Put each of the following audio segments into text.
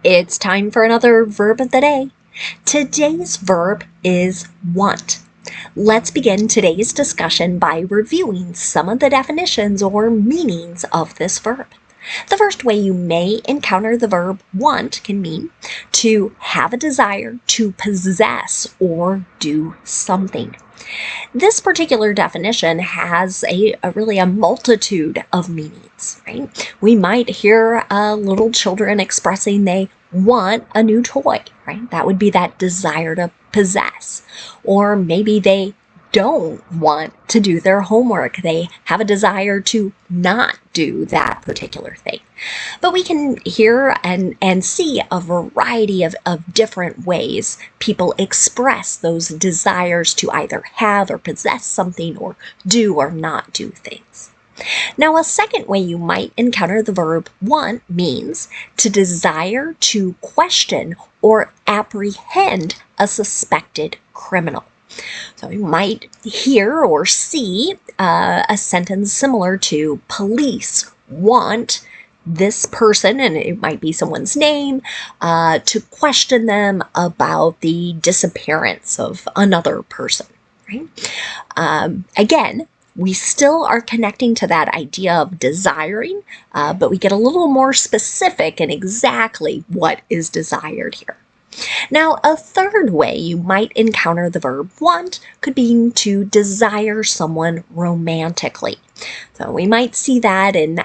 It's time for another verb of the day. Today's verb is want. Let's begin today's discussion by reviewing some of the definitions or meanings of this verb. The first way you may encounter the verb want can mean to have a desire to possess or do something. This particular definition has really a multitude of meanings, right? We might hear little children expressing they want a new toy, right? That would be that desire to possess. Or maybe they don't want to do their homework. They have a desire to not do that particular thing. But we can hear and see a variety of different ways people express those desires to either have or possess something or do or not do things. Now, a second way you might encounter the verb want means to desire to question or apprehend a suspected criminal. So you might hear or see a sentence similar to police want this person, and it might be someone's name, to question them about the disappearance of another person, right? Again, we still are connecting to that idea of desiring, but we get a little more specific in exactly what is desired here. Now, a third way you might encounter the verb want could be to desire someone romantically. So we might see that in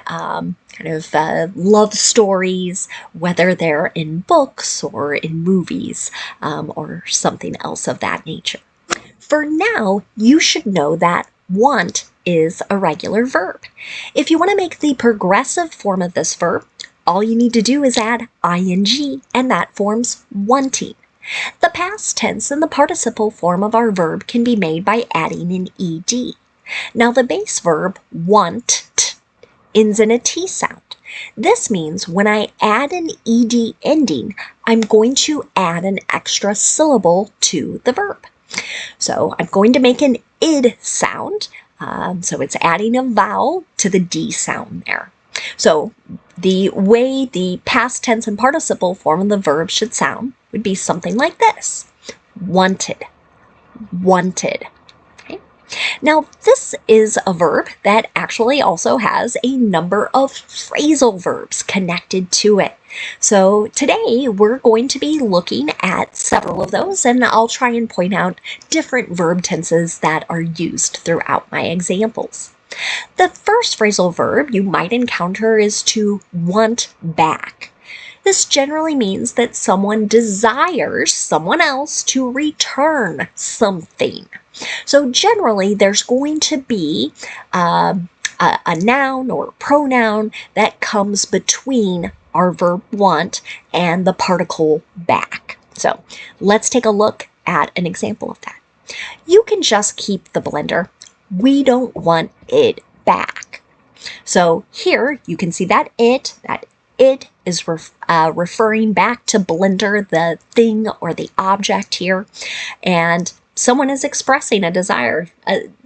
love stories, whether they're in books or in movies or something else of that nature. For now, you should know that want is a regular verb. If you want to make the progressive form of this verb, all you need to do is add ing, and that forms wanting. The past tense and the participle form of our verb can be made by adding an ed. Now, the base verb want ends in a T sound. This means when I add an ed ending, I'm going to add an extra syllable to the verb. So I'm going to make an id sound, so it's adding a vowel to the D sound there. So the way the past tense and participle form of the verb should sound would be something like this. Wanted, wanted. Okay. Now, this is a verb that actually also has a number of phrasal verbs connected to it. So today we're going to be looking at several of those, and I'll try and point out different verb tenses that are used throughout my examples. The first phrasal verb you might encounter is to want back. This generally means that someone desires someone else to return something. So generally, there's going to be a noun or pronoun that comes between our verb want and the particle back. So let's take a look at an example of that. You can just keep the blender. We don't want it back. So here you can see that it is referring back to blender, the thing or the object here, and someone is expressing a desire.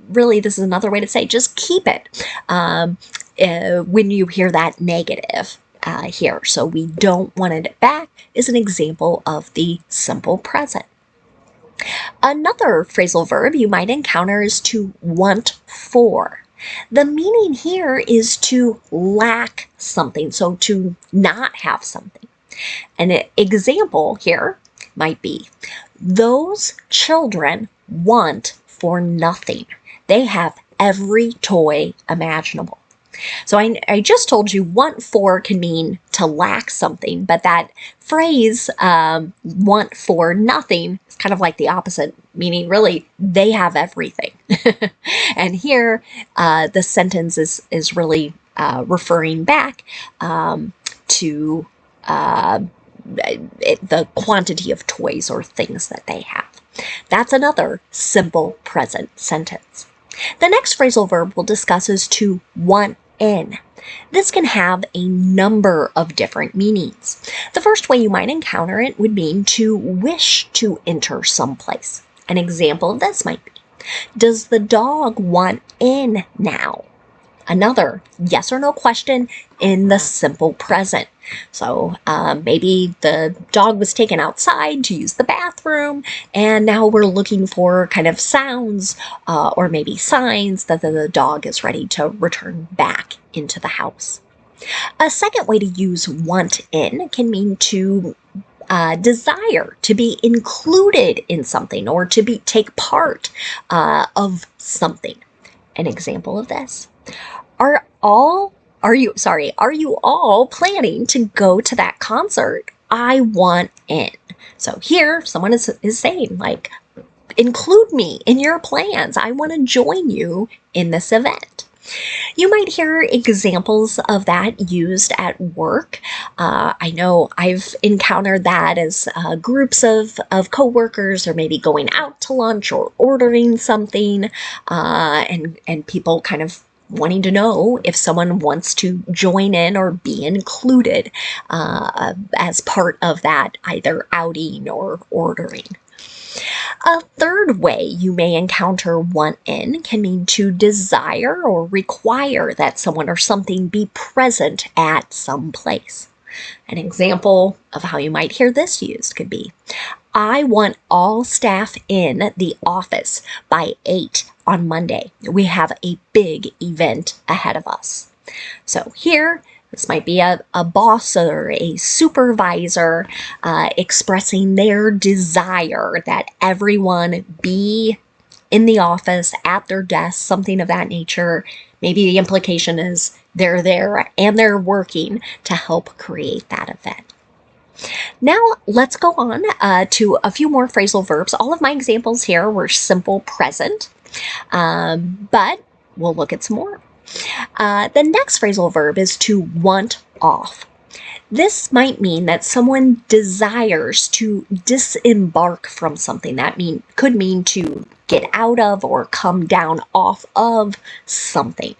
Really, this is another way to say just keep it when you hear that negative here. So we don't want it back is an example of the simple present. Another phrasal verb you might encounter is to want for. The meaning here is to lack something, so to not have something. An example here might be, those children want for nothing. They have every toy imaginable. So I just told you want for can mean to lack something, but that phrase want for nothing is kind of like the opposite, meaning really they have everything. And here the sentence is really referring back to the quantity of toys or things that they have. That's another simple present sentence. The next phrasal verb we'll discuss is to want in. This can have a number of different meanings. The first way you might encounter it would mean to wish to enter someplace. An example of this might be, does the dog want in now? Another yes or no question in the simple present. So maybe the dog was taken outside to use the bathroom, and now we're looking for kind of sounds or maybe signs that the dog is ready to return back into the house. A second way to use want in can mean to desire to be included in something or to take part of something. An example of this: Are you all planning to go to that concert? I want in. So here someone is saying, like, include me in your plans. I want to join you in this event. You might hear examples of that used at work. I know I've encountered that as groups of coworkers, or maybe going out to lunch or ordering something, and people kind of wanting to know if someone wants to join in or be included as part of that either outing or ordering. A third way you may encounter want in can mean to desire or require that someone or something be present at some place. An example of how you might hear this used could be, I want all staff in the office by 8 on Monday. We have a big event ahead of us. So here, this might be a boss or a supervisor expressing their desire that everyone be in the office, at their desk, something of that nature. Maybe the implication is they're there and they're working to help create that event. Now let's go on to a few more phrasal verbs. All of my examples here were simple present, but we'll look at some more. The next phrasal verb is to want off. This might mean that someone desires to disembark from something. That could mean to get out of or come down off of something.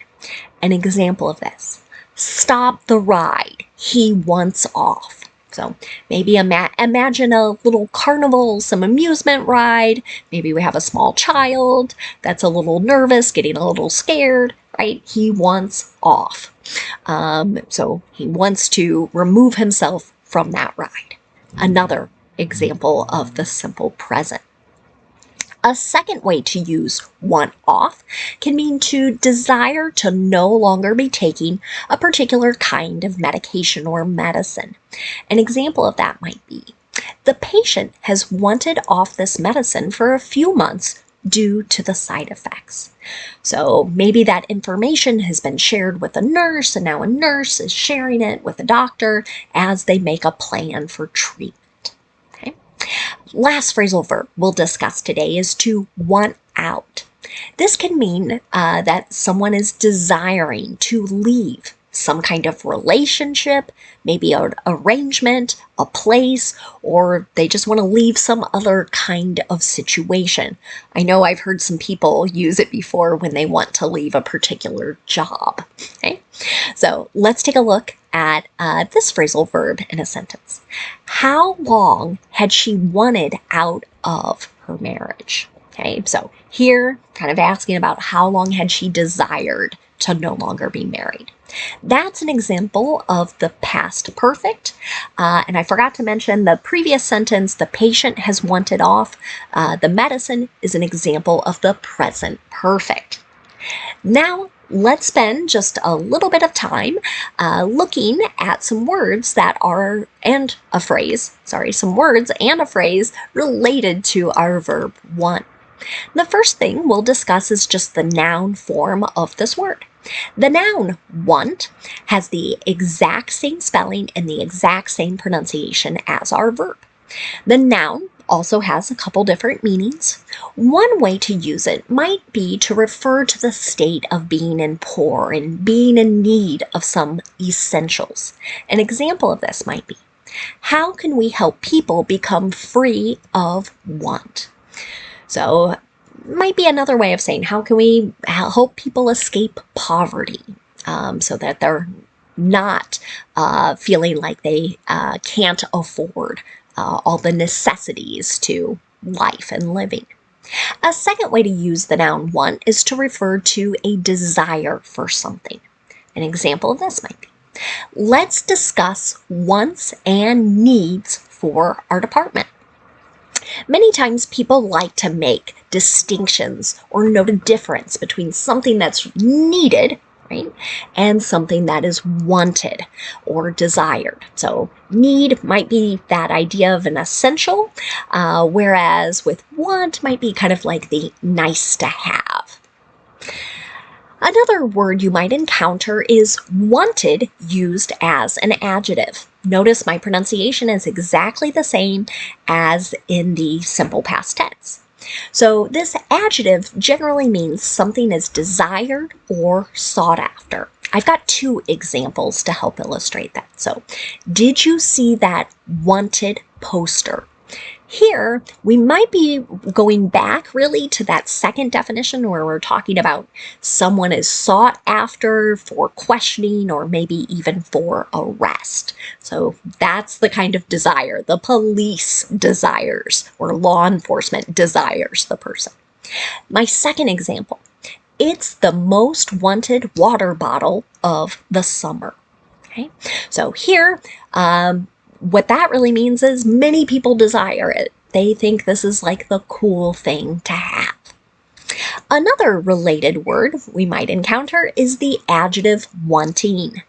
An example of this: stop the ride. He wants off. So maybe imagine a little carnival, some amusement ride. Maybe we have a small child that's a little nervous, getting a little scared, right? He wants off. So he wants to remove himself from that ride. Another example of the simple present. A second way to use want off can mean to desire to no longer be taking a particular kind of medication or medicine. An example of that might be, the patient has wanted off this medicine for a few months due to the side effects. So maybe that information has been shared with a nurse, and now a nurse is sharing it with a doctor as they make a plan for treatment. Okay. Last phrasal verb we'll discuss today is to want out. This can mean that someone is desiring to leave some kind of relationship, maybe an arrangement, a place, or they just want to leave some other kind of situation. I know I've heard some people use it before when they want to leave a particular job. Okay? So let's take a look at this phrasal verb in a sentence. How long had she wanted out of her marriage? Okay, so here, kind of asking about how long had she desired to no longer be married. That's an example of the past perfect. And I forgot to mention the previous sentence, the patient has wanted off. The medicine is an example of the present perfect. Now, let's spend just a little bit of time looking at some words some words and a phrase related to our verb want. The first thing we'll discuss is just the noun form of this word. The noun want has the exact same spelling and the exact same pronunciation as our verb. The noun also has a couple different meanings. One way to use it might be to refer to the state of being in poor and being in need of some essentials. An example of this might be, how can we help people become free of want? So might be another way of saying, how can we help people escape poverty so that they're not feeling like they can't afford all the necessities to life and living. A second way to use the noun want is to refer to a desire for something. An example of this might be, let's discuss wants and needs for our department. Many times people like to make distinctions or note a difference between something that's needed, right, and something that is wanted or desired. So need might be that idea of an essential, whereas with want might be kind of like the nice to have. Another word you might encounter is wanted used as an adjective. Notice my pronunciation is exactly the same as in the simple past tense. So this adjective generally means something is desired or sought after. I've got two examples to help illustrate that. So, did you see that wanted poster? Here, we might be going back really to that second definition where we're talking about someone is sought after for questioning or maybe even for arrest. So that's the kind of desire the police desires or law enforcement desires the person. My second example, it's the most wanted water bottle of the summer. Okay, so here, what that really means is many people desire it. They think this is like the cool thing to have. Another related word we might encounter is the adjective wanting.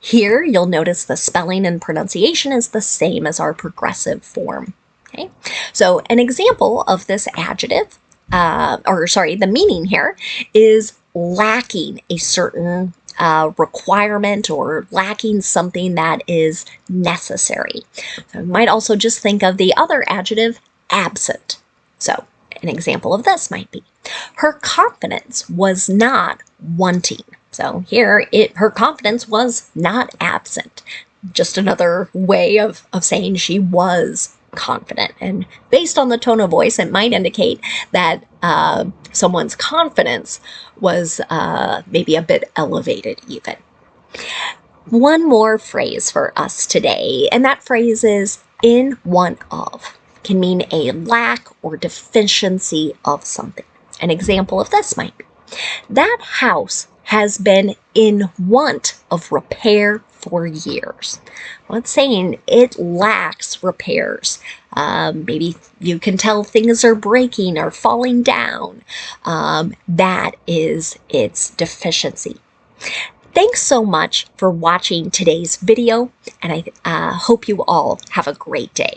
Here, you'll notice the spelling and pronunciation is the same as our progressive form. Okay, so an example of this adjective, the meaning here is lacking a certain requirement or lacking something that is necessary. So you might also just think of the other adjective, absent. So an example of this might be, her confidence was not wanting. So here, her confidence was not absent. Just another way of saying she was confident. And based on the tone of voice, it might indicate that someone's confidence was maybe a bit elevated even. One more phrase for us today, and that phrase is in want of. Can mean a lack or deficiency of something. An example of this might be, that house has been in want of repair for years. Well, it's saying it lacks repairs. Maybe you can tell things are breaking or falling down. That is its deficiency. Thanks so much for watching today's video, and I hope you all have a great day.